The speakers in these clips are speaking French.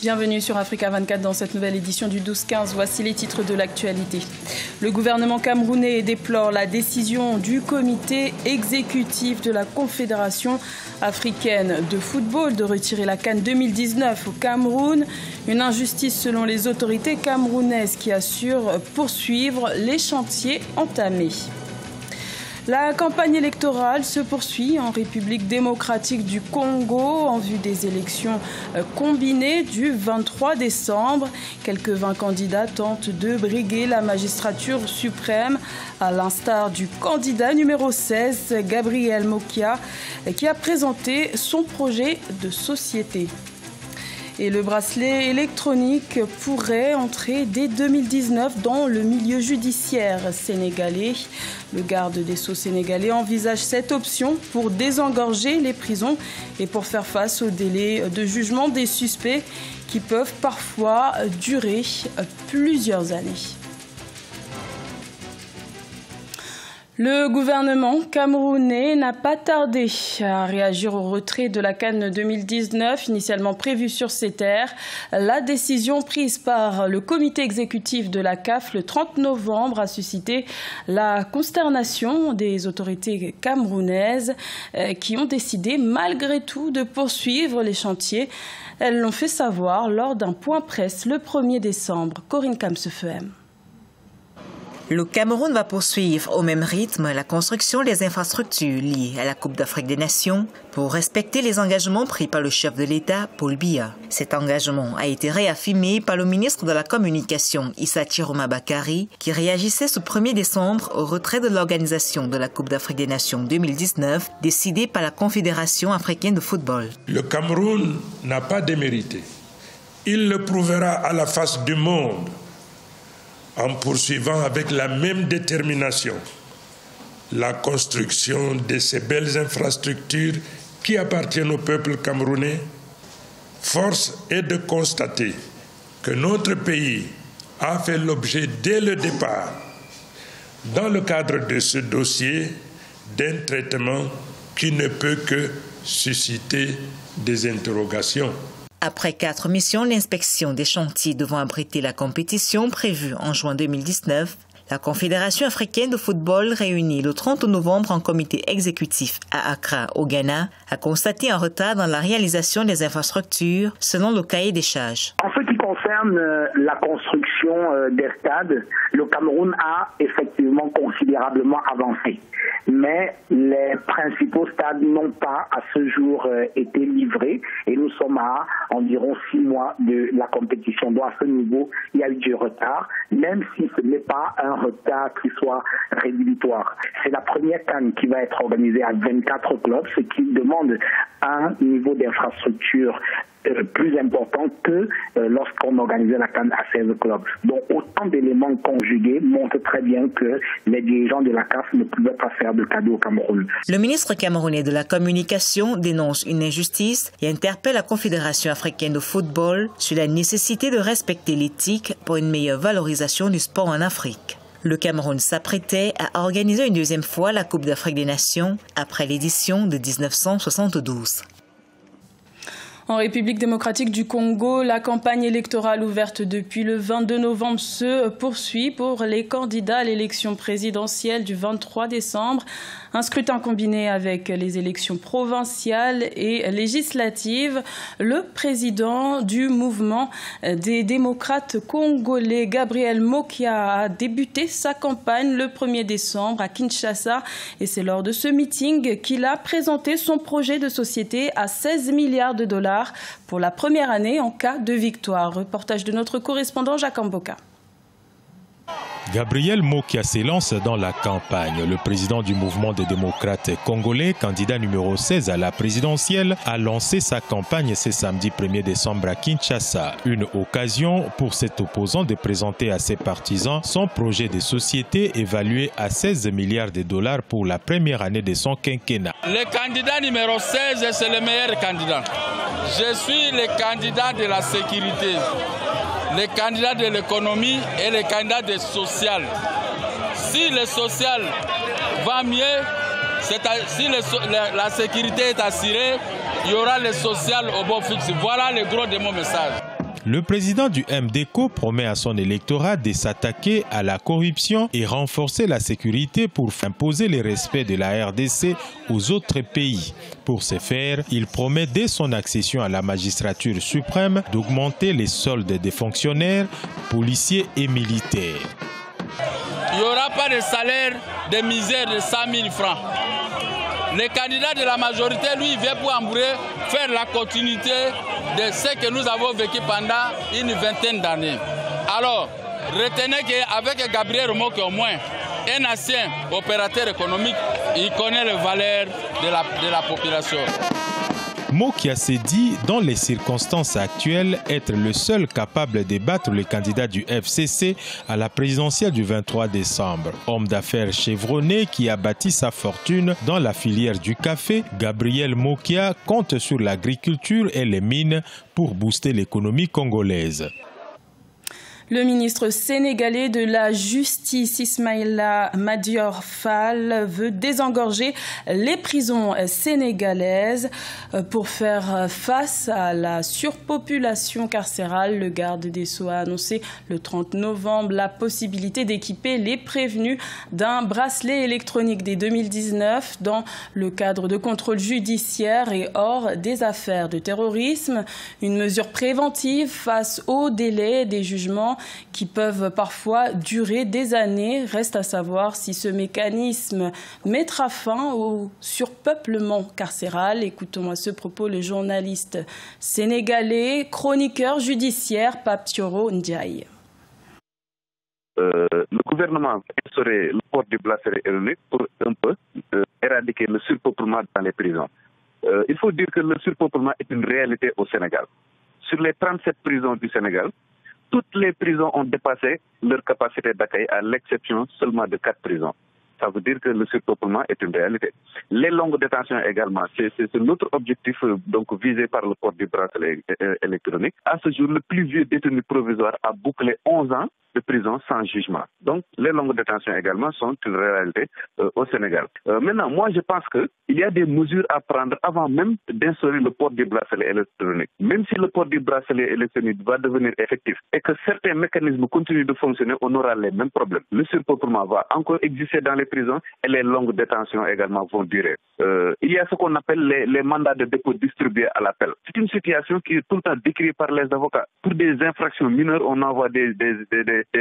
Bienvenue sur Africa 24 dans cette nouvelle édition du 12-15. Voici les titres de l'actualité. Le gouvernement camerounais déplore la décision du comité exécutif de la Confédération africaine de football de retirer la CAN 2019 au Cameroun. Une injustice selon les autorités camerounaises qui assurent poursuivre les chantiers entamés. La campagne électorale se poursuit en République démocratique du Congo en vue des élections combinées du 23 décembre. Quelques 20 candidats tentent de briguer la magistrature suprême, à l'instar du candidat numéro 16, Gabriel Mokia, qui a présenté son projet de société. Et le bracelet électronique pourrait entrer dès 2019 dans le milieu judiciaire sénégalais. Le garde des Sceaux sénégalais envisage cette option pour désengorger les prisons et pour faire face aux délais de jugement des suspects qui peuvent parfois durer plusieurs années. Le gouvernement camerounais n'a pas tardé à réagir au retrait de la CAN 2019, initialement prévu sur ses terres. La décision prise par le comité exécutif de la CAF le 30 novembre a suscité la consternation des autorités camerounaises qui ont décidé malgré tout de poursuivre les chantiers. Elles l'ont fait savoir lors d'un point presse le 1er décembre. Corinne Kamsefem. Le Cameroun va poursuivre au même rythme la construction des infrastructures liées à la Coupe d'Afrique des Nations pour respecter les engagements pris par le chef de l'État, Paul Biya. Cet engagement a été réaffirmé par le ministre de la Communication, Issa Chiroma Bakary, qui réagissait ce 1er décembre au retrait de l'organisation de la Coupe d'Afrique des Nations 2019 décidée par la Confédération africaine de football. Le Cameroun n'a pas démérité. Il le prouvera à la face du monde en poursuivant avec la même détermination la construction de ces belles infrastructures qui appartiennent au peuple camerounais. Force est de constater que notre pays a fait l'objet dès le départ, dans le cadre de ce dossier, d'un traitement qui ne peut que susciter des interrogations. Après 4 missions d'inspection des chantiers devant abriter la compétition prévue en juin 2019, la Confédération africaine de football, réunie le 30 novembre en comité exécutif à Accra, au Ghana, a constaté un retard dans la réalisation des infrastructures selon le cahier des charges. En ce qui concerne la construction des stades, le Cameroun a effectivement considérablement avancé. Mais les principaux stades n'ont pas à ce jour été livrés et nous sommes à environ 6 mois de la compétition. Donc à ce niveau, il y a eu du retard, même si ce n'est pas un retard qui soit rédhibitoire. C'est la première CAN qui va être organisée à 24 clubs, ce qui demande un niveau d'infrastructure plus important que lorsqu'on organisait la CAN à 16 clubs. Donc autant d'éléments conjugués montrent très bien que les dirigeants de la CAF ne pouvaient pas faire de cadeau au Cameroun. Le ministre camerounais de la Communication dénonce une injustice et interpelle la Confédération africaine de football sur la nécessité de respecter l'éthique pour une meilleure valorisation du sport en Afrique. Le Cameroun s'apprêtait à organiser une deuxième fois la Coupe d'Afrique des Nations après l'édition de 1972. En République démocratique du Congo, la campagne électorale ouverte depuis le 22 novembre se poursuit pour les candidats à l'élection présidentielle du 23 décembre. Un scrutin combiné avec les élections provinciales et législatives. Le président du mouvement des démocrates congolais, Gabriel Mokia, a débuté sa campagne le 1er décembre à Kinshasa. Et c'est lors de ce meeting qu'il a présenté son projet de société à 16 milliards de dollars pour la première année en cas de victoire. Reportage de notre correspondant Jacques Amboka. Gabriel Mokia s'élance dans la campagne. Le président du mouvement des démocrates congolais, candidat numéro 16 à la présidentielle, a lancé sa campagne ce samedi 1er décembre à Kinshasa. Une occasion pour cet opposant de présenter à ses partisans son projet de société évalué à 16 milliards de dollars pour la première année de son quinquennat. Le candidat numéro 16, c'est le meilleur candidat. Je suis le candidat de la sécurité, les candidats de l'économie et les candidats de social. Si le social va mieux, si la sécurité est assurée, il y aura le social au bon fixe. Voilà le gros de mon message. Le président du MDECO promet à son électorat de s'attaquer à la corruption et renforcer la sécurité pour imposer le respect de la RDC aux autres pays. Pour ce faire, il promet dès son accession à la magistrature suprême d'augmenter les soldes des fonctionnaires, policiers et militaires. Il n'y aura pas de salaire de misère de 100 000 francs. Le candidat de la majorité, lui, vient pour Ambouré faire la continuité de ce que nous avons vécu pendant une vingtaine d'années. Alors, retenez qu'avec Gabriel Moke, au moins, un ancien opérateur économique, il connaît les valeurs de la population. Mokia s'est dit, dans les circonstances actuelles, être le seul capable de battre le candidat du FCC à la présidentielle du 23 décembre. Homme d'affaires chevronné qui a bâti sa fortune dans la filière du café, Gabriel Mokia compte sur l'agriculture et les mines pour booster l'économie congolaise. Le ministre sénégalais de la Justice, Ismaïla Madior Fall, veut désengorger les prisons sénégalaises pour faire face à la surpopulation carcérale. Le garde des Sceaux a annoncé le 30 novembre la possibilité d'équiper les prévenus d'un bracelet électronique dès 2019 dans le cadre de contrôles judiciaires et hors des affaires de terrorisme. Une mesure préventive face au délai des jugements qui peuvent parfois durer des années. Reste à savoir si ce mécanisme mettra fin au surpeuplement carcéral. Écoutons à ce propos le journaliste sénégalais, chroniqueur judiciaire Pape Thioro Ndiaye. Le gouvernement a instauré le port du bracelet électronique pour un peu éradiquer le surpeuplement dans les prisons. Il faut dire que le surpeuplement est une réalité au Sénégal. Sur les 37 prisons du Sénégal, toutes les prisons ont dépassé leur capacité d'accueil à l'exception seulement de 4 prisons. Ça veut dire que le surpeuplement est une réalité. Les longues détentions également, c'est l'autre objectif donc visé par le port du bracelet électronique. À ce jour, le plus vieux détenu provisoire a bouclé 11 ans de prison sans jugement. Donc, les longues détentions également sont une réalité au Sénégal. Maintenant, moi, je pense qu'il y a des mesures à prendre avant même d'instaurer le port du bracelet électronique. Même si le port du bracelet électronique va devenir effectif et que certains mécanismes continuent de fonctionner, on aura les mêmes problèmes. Le surpeuplement va encore exister dans les prisons et les longues détentions également vont durer. Il y a ce qu'on appelle les mandats de dépôt distribués à l'appel. C'est une situation qui est tout le temps décrite par les avocats. Pour des infractions mineures, on envoie des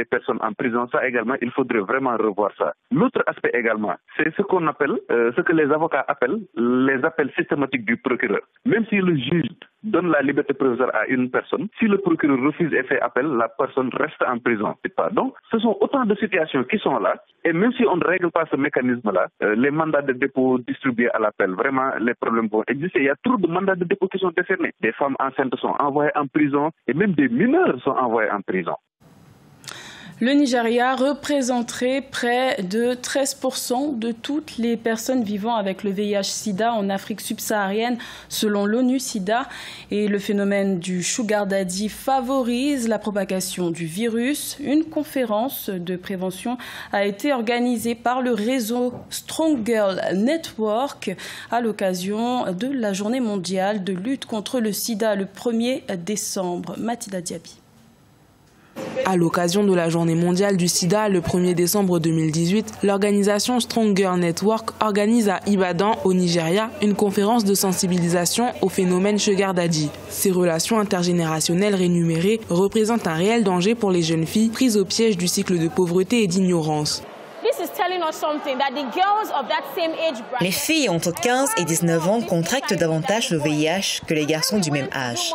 personnes en prison. Ça également, il faudrait vraiment revoir ça. L'autre aspect également, c'est ce qu'on appelle, ce que les avocats appellent les appels systématiques du procureur. Même si le juge donne la liberté provisoire à une personne, si le procureur refuse et fait appel, la personne reste en prison. Donc, ce sont autant de situations qui sont là. Et même si on ne règle pas ce mécanisme-là, les mandats de dépôt distribués à l'appel, vraiment, les problèmes vont exister. Il y a trop de mandats de dépôt qui sont décernés. Des femmes enceintes sont envoyées en prison et même des mineurs sont envoyés en prison. Le Nigeria représenterait près de 13% de toutes les personnes vivant avec le VIH-Sida en Afrique subsaharienne, selon l'ONU-Sida. Et le phénomène du sugar daddy favorise la propagation du virus. Une conférence de prévention a été organisée par le réseau Strong Girl Network à l'occasion de la journée mondiale de lutte contre le sida le 1er décembre. Mathilda Diaby. À l'occasion de la journée mondiale du sida le 1er décembre 2018, l'organisation Strong Girl Network organise à Ibadan, au Nigeria, une conférence de sensibilisation au phénomène sugar daddy. Ces relations intergénérationnelles rémunérées représentent un réel danger pour les jeunes filles prises au piège du cycle de pauvreté et d'ignorance. Les filles entre 15 et 19 ans contractent davantage le VIH que les garçons du même âge.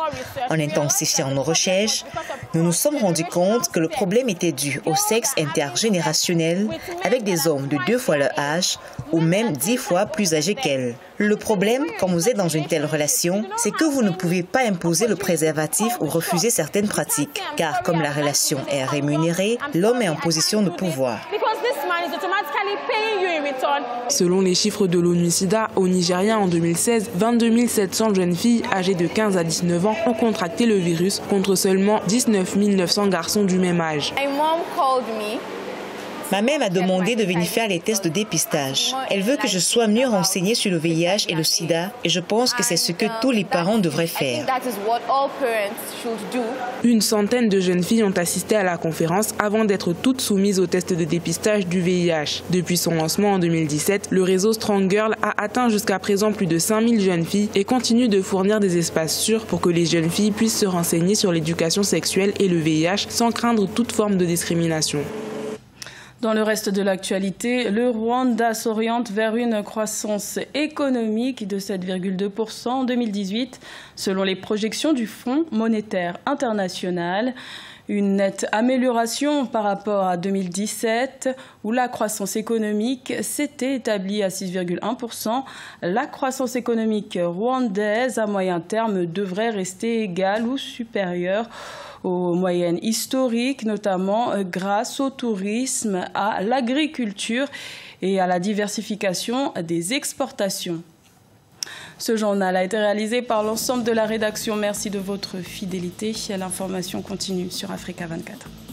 En intensifiant nos recherches, nous nous sommes rendus compte que le problème était dû au sexe intergénérationnel avec des hommes de 2 fois leur âge ou même 10 fois plus âgés qu'elles. Le problème, quand vous êtes dans une telle relation, c'est que vous ne pouvez pas imposer le préservatif ou refuser certaines pratiques, car comme la relation est rémunérée, l'homme est en position de pouvoir. Selon les chiffres de l'ONU-Sida, au Nigeria en 2016, 22 700 jeunes filles âgées de 15 à 19 ans ont contracté le virus contre seulement 19 900 garçons du même âge. Ma mère m'a demandé de venir faire les tests de dépistage. Elle veut que je sois mieux renseignée sur le VIH et le sida et je pense que c'est ce que tous les parents devraient faire. Une centaine de jeunes filles ont assisté à la conférence avant d'être toutes soumises au test de dépistage du VIH. Depuis son lancement en 2017, le réseau Strong Girl a atteint jusqu'à présent plus de 5000 jeunes filles et continue de fournir des espaces sûrs pour que les jeunes filles puissent se renseigner sur l'éducation sexuelle et le VIH sans craindre toute forme de discrimination. Dans le reste de l'actualité, le Rwanda s'oriente vers une croissance économique de 7,2% en 2018, selon les projections du Fonds monétaire international. Une nette amélioration par rapport à 2017, où la croissance économique s'était établie à 6,1%. La croissance économique rwandaise à moyen terme devrait rester égale ou supérieure aux moyennes historiques, notamment grâce au tourisme, à l'agriculture et à la diversification des exportations. Ce journal a été réalisé par l'ensemble de la rédaction. Merci de votre fidélité. L'information continue sur Africa 24.